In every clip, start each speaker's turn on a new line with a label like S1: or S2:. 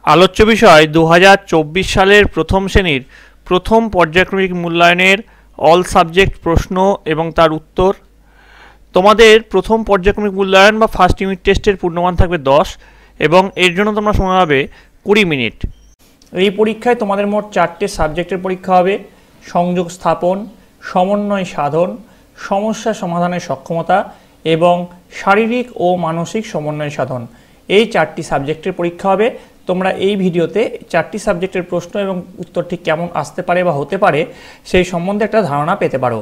S1: আলোচ্য বিষয় 2024 সালের প্রথম শ্রেণীর প্রথম পর্যায়ক্রমিক মূল্যায়নের অল সাবজেক্ট প্রশ্ন এবং তার উত্তর। তোমাদের প্রথম পর্যায়ক্রমিক মূল্যায়ন বা ফার্স্ট ইউনিট টেস্টের পূর্ণমান থাকবে 10 এবং এর জন্য তোমরা সময় হবে 20 মিনিট। এই পরীক্ষায় তোমাদের মোট 4টে সাবজেক্টের পরীক্ষা হবে: সংযোগ স্থাপন, সমন্বয় সাধন, সমস্যা সমাধানের সক্ষমতা এবং শারীরিক ও মানসিক সমন্বয় সাধন। এই 4টি সাবজেক্টের পরীক্ষা হবে। তোমরা এই ভিডিওতে 4টি সাবজেক্টের প্রশ্ন এবং উত্তর ঠিক কেমন আসতে পারে বা হতে পারে সেই সম্বন্ধে একটা ধারণা পেতে পারো।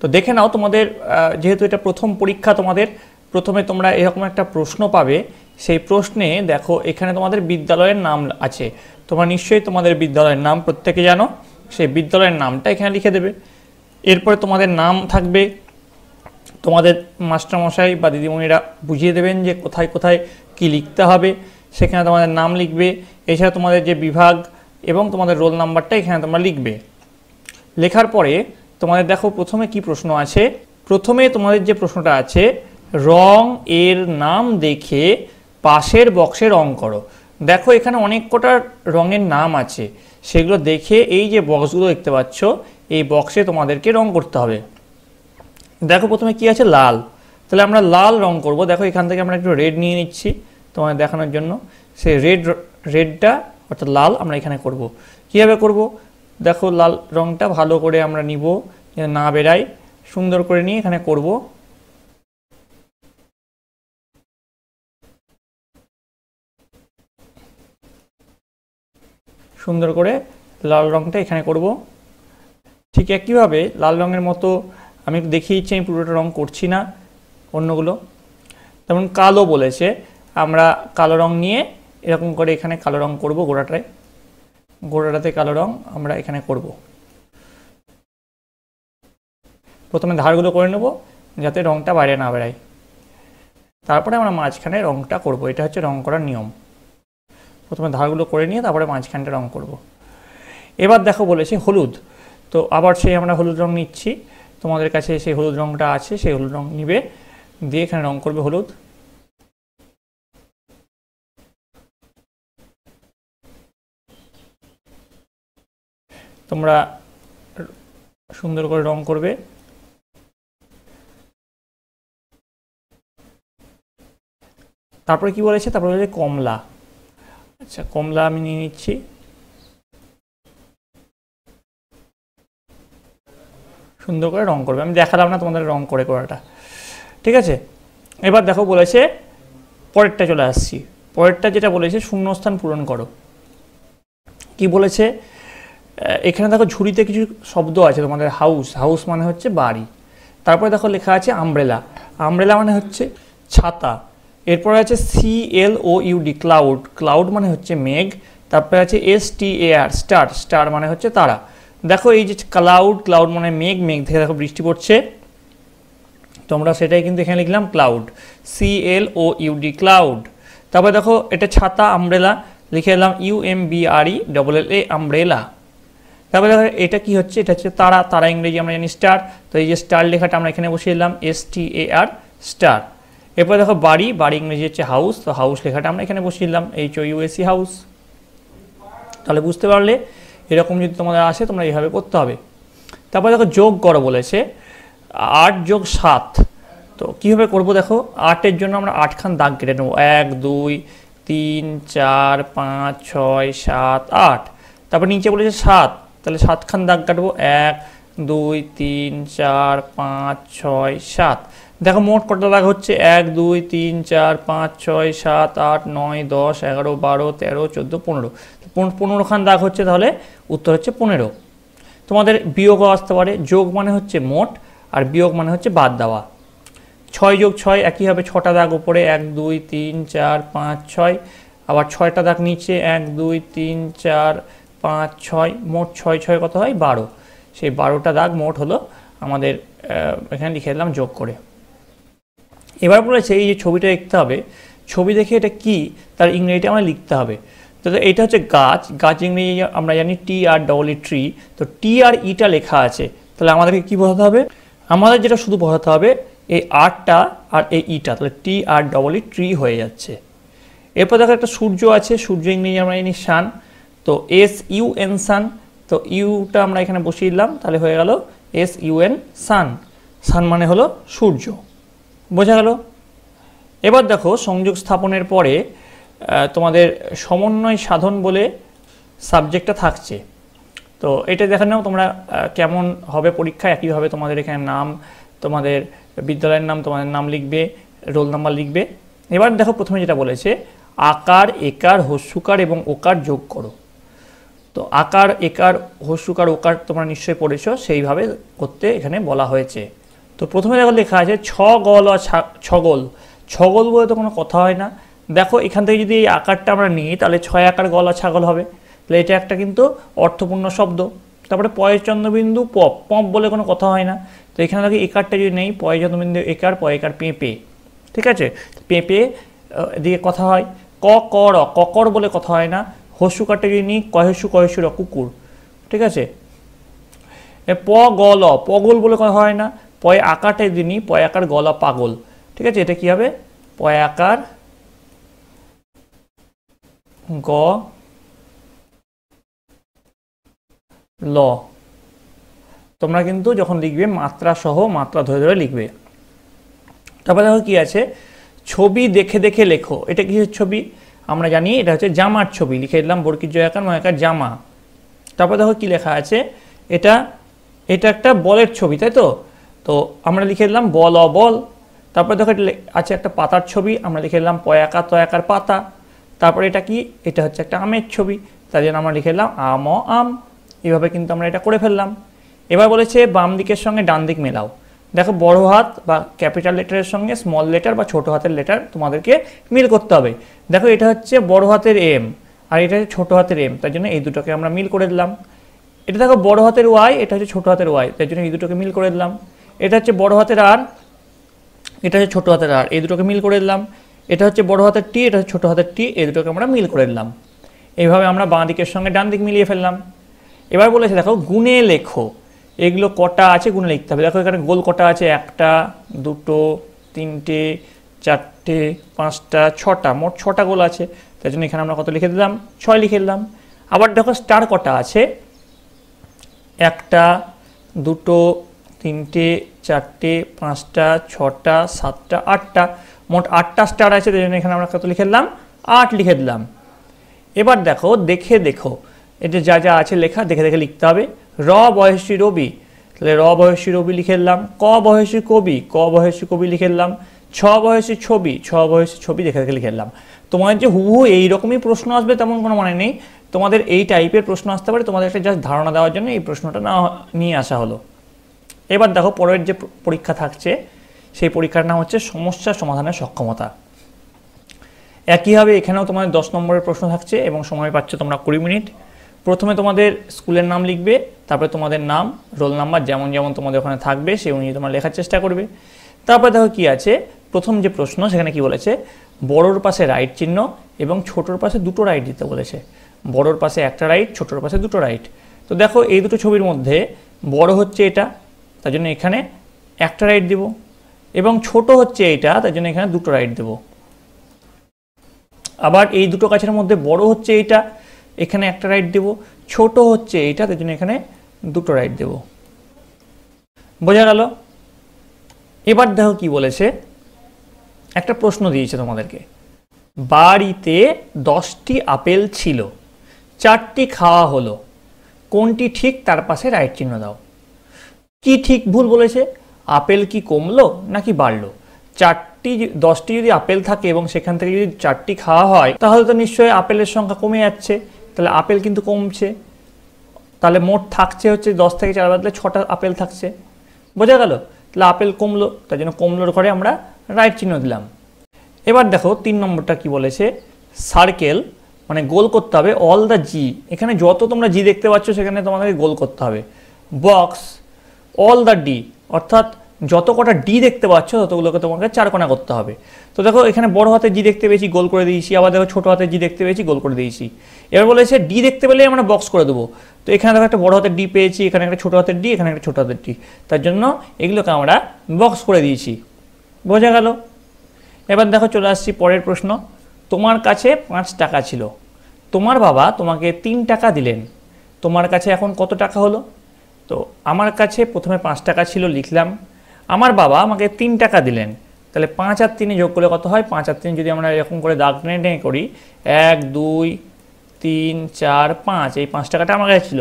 S1: তো দেখে নাও, তোমাদের যেহেতু এটা প্রথম পরীক্ষা, তোমাদের প্রথমে তোমরা এরকম একটা প্রশ্ন পাবে। সেই প্রশ্নে দেখো এখানে তোমাদের বিদ্যালয়ের নাম আছে। তোমরা নিশ্চয়ই তোমাদের বিদ্যালয়ের নাম প্রত্যেকে জানো, সেই বিদ্যালয়ের নামটা এখানে লিখে দেবে। এরপরে তোমাদের নাম থাকবে, তোমাদের মাস্টারমশাই বা দিদিমণিরা বুঝিয়ে দেবেন যে কোথায় কোথায় কী লিখতে হবে, সেখানে তোমাদের নাম লিখবে। এছাড়া তোমাদের যে বিভাগ এবং তোমাদের রোল নাম্বারটা এখানে তোমরা লিখবে। লেখার পরে তোমাদের দেখো প্রথমে কি প্রশ্ন আছে। প্রথমে তোমাদের যে প্রশ্নটা আছে, রং এর নাম দেখে পাশের বক্সে রং করো। দেখো এখানে অনেক কটা রঙের নাম আছে, সেগুলো দেখে এই যে বক্সগুলো দেখতে পাচ্ছ, এই বক্সে তোমাদেরকে রং করতে হবে। দেখো প্রথমে কি আছে, লাল। তাহলে আমরা লাল রং করব। দেখো এখান থেকে আমরা একটু রেড নিয়ে নিচ্ছি তোমাদের দেখানোর জন্য। সেই রেডটা অর্থাৎ লাল আমরা এখানে করব। কীভাবে করব, দেখো লাল রংটা ভালো করে আমরা নিব, না বেরাই, সুন্দর করে নিয়ে এখানে করব। সুন্দর করে লাল রংটা এখানে করব। ঠিক একইভাবে লাল রঙের মতো আমি একটু দেখিয়ে দিচ্ছি, আমি পুরোটা রং করছি না অন্যগুলো। যেমন কালো বলেছে, আমরা কালো রং নিয়ে এরকম করে এখানে কালো রং করব। গোড়াটাতে কালো রং আমরা এখানে করব। প্রথমে ধারগুলো করে নেব যাতে রংটা বাইরে না বেরায়, তারপরে আমরা মাঝখানে রংটা করব। এটা হচ্ছে রং করার নিয়ম। প্রথমে ধারগুলো করে নিয়ে তারপরে মাঝখানটা রং করব। এবার দেখো বলেছে হলুদ, তো আবার সেই আমরা হলুদ রং নিচ্ছি। তোমাদের কাছে সেই হলুদ রংটা আছে, সেই হলুদ রং নিবে, দিয়ে এখানে রং করবে হলুদ। তোমরা সুন্দর করে রং করবে। তারপরে কি বলেছে, তারপরে বলেছে কমলা। আচ্ছা, কমলা আমি নিয়ে নিচ্ছি। সুন্দর করে রং করবে, আমি দেখালাম না তোমাদের রং করে করাটা, ঠিক আছে। এবার দেখো বলেছে, পরেরটা চলে আসছি। পরেরটা যেটা বলেছে শূন্যস্থান পূরণ করো। কি বলেছে, এখানে দেখো ঝুড়িতে কিছু শব্দ আছে তোমাদের। হাউস মানে হচ্ছে বাড়ি। তারপরে দেখো লেখা আছে আমব্রেলা। আমব্রেলা মানে হচ্ছে ছাতা। এরপরে আছে CLOUD, ক্লাউড মানে হচ্ছে মেঘ। তারপরে আছে STAR, স্টার মানে হচ্ছে তারা। দেখো এই যে ক্লাউড মানে মেঘ থেকে দেখো বৃষ্টি পড়ছে, তোমরা সেটাই কিন্তু এখানে লিখলাম ক্লাউড, CLOUD, ক্লাউড। তারপরে দেখো এটা ছাতা, আমব্রেলা, লিখে এলাম UMBRELLA, আমব্রেলা। তারপরে দেখো এটা কি হচ্ছে, এটা হচ্ছে তারা ইংরেজি আমরা জানি স্টার, তো এই যে স্টার লেখাটা আমরা এখানে বসিয়ে দিলাম STAR, স্টার। এরপরে দেখো বাড়ি ইংরেজি হচ্ছে হাউস, তো হাউস লেখাটা আমরা এখানে বসিয়ে দিলাম HOUSE, হাউস। তাহলে বুঝতে পারলে এরকম যদি তোমাদের আসে তোমরা এইভাবে করতে হবে। তারপরে দেখো যোগ করো বলেছে, 8 যোগ 7। তো কীভাবে করবো, দেখো 8-এর জন্য আমরা 8খান দাগ কেটে নেবো। 1 2 3 4 5 6 7 8। তারপর নিচে বলেছে 7, তাহলে 7খান দাগ কাটবো। 1 2 3 4 5 6 7। দেখো মোট কটা দাগ হচ্ছে, 1 2 3 4 5 6 7 8 9 10 11 12 13 14 15। 15খান দাগ হচ্ছে, তাহলে উত্তর হচ্ছে 15। তোমাদের বিয়োগও আসতে পারে। যোগ মানে হচ্ছে মোট আর বিয়োগ মানে হচ্ছে বাদ দেওয়া। 6 যোগ 6 একইভাবে 6টা দাগ উপরে, 1 2 3 4 5 6। আবার 6টা দাগ নিচে, 1 2 3 4 5 6। মোট 6 6 কত হয়, 12। সেই 12টা দাগ মোট হলো আমাদের, এখানে লিখে দিলাম যোগ করে। এবার বলেছে এই যে ছবিটা দেখতে হবে, ছবি দেখে এটা কি তার ইংরেজিটা আমরা লিখতে হবে। তো এটা হচ্ছে গাছ ইংরেজি আমরা জানি TREE, ট্রি। তো TREটা লেখা আছে, তাহলে আমাদেরকে কি বোঝাতে হবে, আমাদের যেটা শুধু বোঝাতে হবে এই আরটা আর এই ইটা, তাহলে টি আর ডবল ই ট্রি হয়ে যাচ্ছে। এরপর দেখো একটা সূর্য আছে, সূর্য ইংরেজি আমরা জানি সান, তো এস ইউ এন সান, তো ইউটা আমরা এখানে বসিয়ে দিলাম, তাহলে হয়ে গেল এস ইউ এন সান। সান মানে হলো সূর্য, বোঝা গেল। এবার দেখো সংযোগ স্থাপনের পরে তোমাদের সমন্বয় সাধন বলে সাবজেক্টটা থাকছে। তো এটা দেখে নাও তোমরা কেমন হবে পরীক্ষা। একইভাবে তোমাদের এখানে নাম, তোমাদের বিদ্যালয়ের নাম, তোমাদের নাম লিখবে, রোল নাম্বার লিখবে। এবার দেখো প্রথমে যেটা বলেছে আকার, একার, হস্যুকার এবং ওকার যোগ করো। তো আকার, একার, হস্যুকার, ওকার তোমরা নিশ্চয়ই পড়েছো, সেইভাবে করতে এখানে বলা হয়েছে। তো প্রথমে দেখো লেখা আছে ছগল ও ছগল। ছগল বলে তো কোনো কথা হয় না। দেখো এখান থেকে যদি এই আকারটা আমরা নিই তাহলে ছয় আকার গলা ছাগল হবে, তাহলে এটা একটা কিন্তু অর্থপূর্ণ শব্দ। তারপরে পয়ের চন্দ্রবিন্দু পপ, পপ বলে কোনো কথা হয় না। তো এখানে দেখি একারটা যদি নেই, পয়ের চন্দ্রবিন্দু একার, পয় একার পেঁপে, ঠিক আছে, পেঁপে দিয়ে কথা হয়। ক কর, ককর বলে কথা হয় না। হস্যুকারটা যদি নিই কহেসু কহেসুর কুকুর, ঠিক আছে। প গল, পগল বলে কথা হয় না। পয় আকারটা যদি নিই পয় আকার গলা পাগল, ঠিক আছে। এটা কি হবে পয় আকার গ ল। তোমরা কিন্তু যখন লিখবে মাত্রা সহ মাত্রা ধরে ধরে লিখবে। তারপরে দেখো কি আছে ছবি দেখে দেখে লেখো। এটা কি ছবি আমরা জানি, এটা হচ্ছে জামার ছবি, লিখে দিলাম বর্গীর জয়াকার ময়াকার জামা। তারপর দেখো কি লেখা আছে, এটা একটা বলের ছবি, তাই তো। তো আমরা লিখে দিলাম বল অবল। তারপর দেখো আছে একটা পাতার ছবি, আমরা লিখে দিলাম পয়াকার তয়াকার পাতা। তারপরে এটা কি, এটা হচ্ছে একটা আমের ছবি, তাই জন্য আমরা লিখে দিলাম আম আম। এইভাবে কিন্তু আমরা এটা করে ফেললাম। এবার বলেছে বাম দিকের সঙ্গে ডান দিক মেলাও। দেখো বড় হাত বা ক্যাপিটাল লেটারের সঙ্গে স্মল লেটার বা ছোট হাতের লেটার তোমাদেরকে মিল করতে হবে। দেখো এটা হচ্ছে বড় হাতের এম আর এটা হচ্ছে ছোট হাতের এম, তাই জন্য এই দুটোকে আমরা মিল করে দিলাম। এটা দেখো বড় হাতের ওয়াই, এটা হচ্ছে ছোট হাতের ওয়াই, তাই জন্য এই দুটোকে মিল করে দিলাম। এটা হচ্ছে বড় হাতের আর, এটা হচ্ছে ছোট হাতের আর, এই দুটোকে মিল করে দিলাম। এটা হচ্ছে বড় হাতের টি, এটা হচ্ছে ছোট হাতের টি, এই দুটোকে আমরা মিল করে দিলাম। এইভাবে আমরা বাঁ দিকের সঙ্গে ডান দিক মিলিয়ে ফেললাম। এবার বলেছে দেখো গুণে লেখো। এগুলো কটা আছে গুণে লিখতে হবে। দেখো এখানে গোল কটা আছে, একটা, দুটো, তিনটে, চারটে, পাঁচটা, ছটা, মোট ছটা গোল আছে, তাই জন্য এখানে আমরা কত লিখে দিলাম, 6 লিখে দিলাম। আবার দেখো স্টার কটা আছে, একটা, দুটো, তিনটে, চারটে, পাঁচটা, ছটা, সাতটা, আটটা, মোট 8টা স্টার আছে, তাই জন্য এখানে আমরা কত লিখে দিলাম, 8 লিখে দিলাম। এবার দেখো দেখে দেখো, এটা যা যা আছে লেখা দেখে দেখে লিখতে হবে। র বয়সী রবি, তাহলে র বয়সী রবি লিখে দিলাম। ক বয়সী কবি, ক বয়সী কবি লিখে দিলাম। ছ বয়সী ছবি, ছ বয়সী ছবি দেখে দেখে লিখে দিলাম। তোমাদের যে হুবহু এইরকমই প্রশ্ন আসবে তেমন কোনো মানে নেই, তোমাদের এই টাইপের প্রশ্ন আসতে পারে, তোমাদের একটা জাস্ট ধারণা দেওয়ার জন্য এই প্রশ্নটা না নিয়ে আসা হলো। এবার দেখো পরের যে পরীক্ষা থাকছে সেই পরীক্ষার নাম হচ্ছে সমস্যা সমাধানের সক্ষমতা। একইভাবে এখানেও তোমাদের 10 নম্বরের প্রশ্ন থাকছে এবং সময় পাচ্ছ তোমরা 20 মিনিট। প্রথমে তোমাদের স্কুলের নাম লিখবে, তারপরে তোমাদের নাম, রোল নাম্বার যেমন যেমন তোমাদের ওখানে থাকবে সেই অনুযায়ী তোমরা লেখার চেষ্টা করবে। তারপরে দেখো কি আছে, প্রথম যে প্রশ্ন সেখানে কি বলেছে, বড়োর পাশে রাইট চিহ্ন এবং ছোটোর পাশে দুটো রাইট দিতে বলেছে। বড়োর পাশে একটা রাইট, ছোটোর পাশে দুটো রাইট। তো দেখো এই দুটো ছবির মধ্যে বড় হচ্ছে এটা, তার জন্য এখানে একটা রাইট দেব, এবং ছোট হচ্ছে এটা, তার জন্য এখানে দুটো রাইট দেব। আবার এই দুটো গাছের মধ্যে বড় হচ্ছে এইটা, এখানে একটা রাইট দেব। ছোট হচ্ছে এইটা, তার জন্য এখানে দুটো রাইট দেব। বোঝা গেল? এবার দেখো কি বলেছে, একটা প্রশ্ন দিয়েছে তোমাদেরকে, বাড়িতে 10টি আপেল ছিল, 4টি খাওয়া হলো, কোনটি ঠিক তার পাশে রাইট চিহ্ন দাও। কি ঠিক ভুল বলেছে, আপেল কি কমলো নাকি বাড়লো? 10টি যদি আপেল থাকে এবং সেখান থেকে যদি 4টি খাওয়া হয় তাহলে তো নিশ্চয়ই আপেলের সংখ্যা কমে যাচ্ছে, তাহলে আপেল কিন্তু কমছে, তাহলে মোট থাকছে হচ্ছে 10 থেকে 4 বাদলে 6টা আপেল থাকছে। বোঝা গেল? তাহলে আপেল কমলো, তার জন্য কমলোর ঘরে আমরা রাইট চিহ্ন দিলাম। এবার দেখো 3 নম্বরটা কি বলেছে, সার্কেল মানে গোল করতে হবে অল দ্য জি, এখানে যত তোমরা জি দেখতে পাচ্ছ সেখানে তোমাদেরকে গোল করতে হবে। বক্স অল দ্য ডি, অর্থাৎ যত কটা ডি দেখতে পাচ্ছ ততগুলোকে তোমাকে 4 কোণা করতে হবে। তো দেখো এখানে বড় হাতের জি দেখতে পেয়েছি, গোল করে দিয়েছি, আবার দেখো ছোট হাতের জি দেখতে পেয়েছি, গোল করে দিয়েছি। এবার বলেছে ডি দেখতে পেলে আমরা বক্স করে দেবো। তো এখানে দেখো একটা বড় হাতের ডি পেয়েছি, এখানে একটা ছোট হাতের ডি, এখানে একটা ছোট হাতের ডি, তার জন্য এগুলোকে আমরা বক্স করে দিয়েছি। বোঝা গেল? এবার দেখো চলে আসছি পরের প্রশ্ন। তোমার কাছে 5 টাকা ছিল, তোমার বাবা তোমাকে 3 টাকা দিলেন, তোমার কাছে এখন কত টাকা হলো? তো আমার কাছে প্রথমে 5 টাকা ছিল, লিখলাম। আমার বাবা আমাকে 3 টাকা দিলেন, তাহলে 5 আর 3 যোগ করলে কত হয়? 5 আর 3 যদি আমরা এরকম করে দাগ টেনে টেনে করি, 1 2 3 4 5, এই 5 টাকাটা আমার কাছে ছিল,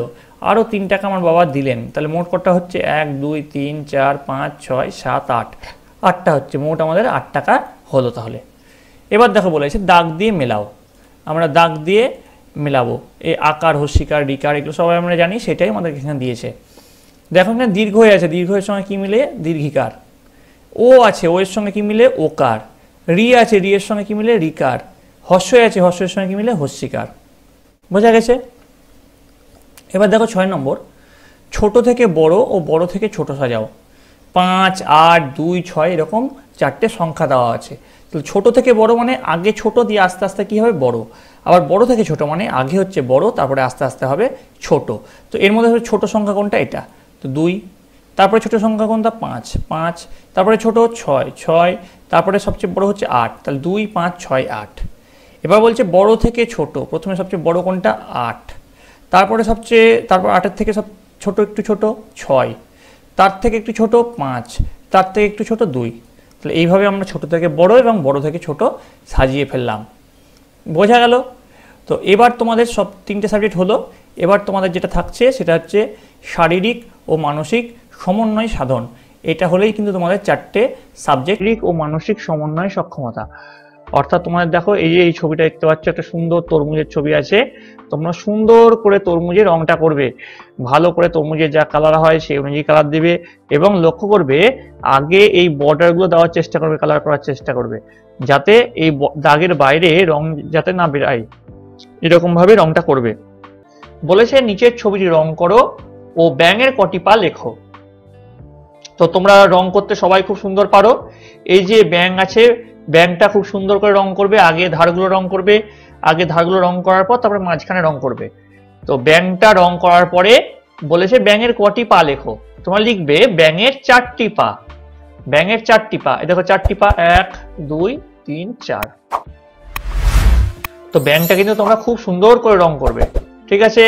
S1: আরও 3 টাকা আমার বাবা দিলেন, তাহলে মোট কতটা হচ্ছে? 1 2 3 4 5 6 7 8, 8টা হচ্ছে, মোট আমাদের 8 টাকা হলো। তাহলে এবার দেখো বলেছে দাগ দিয়ে মেলাও। আমরা দাগ দিয়ে মেলাবো, এই আকার, হস্যিকার, রিকার, এগুলো সবাই আমরা জানি, সেটাই আমাদের এখানে দিয়েছে। দেখো এখানে দীর্ঘ হয়ে আছে, দীর্ঘের সঙ্গে কী মিলে? দীর্ঘিকার। ও আছে, ও এর সঙ্গে কী মিলে? ওকার। রি আছে, রি এর সঙ্গে কী মিলে? রিকার। হস্য আছে, হস্যের সঙ্গে কী মিলে? হস্যিকার। বোঝা গেছে? এবার দেখো 6 নম্বর, ছোট থেকে বড় ও বড় থেকে ছোট সাজাও। 5 8 2 6 এরকম 4টে সংখ্যা দেওয়া আছে। তো ছোট থেকে বড় মানে আগে ছোট দিয়ে আস্তে আস্তে কী হবে? বড়। আবার বড় থেকে ছোট মানে আগে হচ্ছে বড়, তারপরে আস্তে আস্তে হবে ছোট। তো এর মধ্যে ছোট সংখ্যা কোনটা? এটা। তো 2, তারপরে ছোট সংখ্যা কোনটা? 5 5, তারপরে ছোট 6 6, তারপরে সবচেয়ে বড় হচ্ছে 8, তাহলে 2 5 6 8। এবার বলছে বড় থেকে ছোট, প্রথমে সবচেয়ে বড় কোনটা? 8, তারপর 8-এর থেকে সব ছোট একটু ছোট 6, তার থেকে একটু ছোট 5, তার থেকে একটু ছোট 2। তাহলে এইভাবে আমরা ছোট থেকে বড় এবং বড় থেকে ছোট সাজিয়ে ফেললাম। বোঝা গেল? তো এবার তোমাদের সব 3টে সাবজেক্ট হলো। এবার তোমাদের যেটা থাকছে সেটা হচ্ছে শারীরিক ও মানসিক সমন্বয় সাধন। এটা হলেই কিন্তু তোমাদের 4টে সাবজেক্ট। শারীরিক ও মানসিক সমন্বয় সক্ষমতা, অর্থাৎ তোমাদের দেখো এই যে এই ছবিটা দেখতে পাচ্ছ, একটা সুন্দর তরমুজের ছবি আছে। তোমরা সুন্দর করে তরমুজের রংটা করবে, ভালো করে তরমুজের যা কালার হয় সেই অনুযায়ী কালার দেবে, এবং লক্ষ্য করবে আগে এই বর্ডারগুলো দেওয়ার চেষ্টা করবে, কালার করার চেষ্টা করবে, যাতে এই দাগের বাইরে রং যাতে না বেরায়, এরকম ভাবে রংটা করবে। বলেছে নিচের ছবিটি রং করো ও ব্যাঙের কটি পা লেখো। তো তোমরা রং করতে সবাই খুব সুন্দর পারো। এই যে ব্যাঙ আছে, ব্যাঙটা খুব সুন্দর করে রং করবে, আগে ধারগুলো রং করবে, আগে ধারগুলো রং করার পর তারপরে মাঝখানে রং করবে। তো ব্যাঙটা রং করার পরে বলেছে ব্যাঙের কটি পা লেখো। তোমরা লিখবে ব্যাঙের 4টি পা। ব্যাঙের 4টি পা, এই দেখো 4টি পা, 1 2 3 4। তো ব্যাঙটা কিন্তু তোমরা খুব সুন্দর করে রং করবে, ঠিক আছে?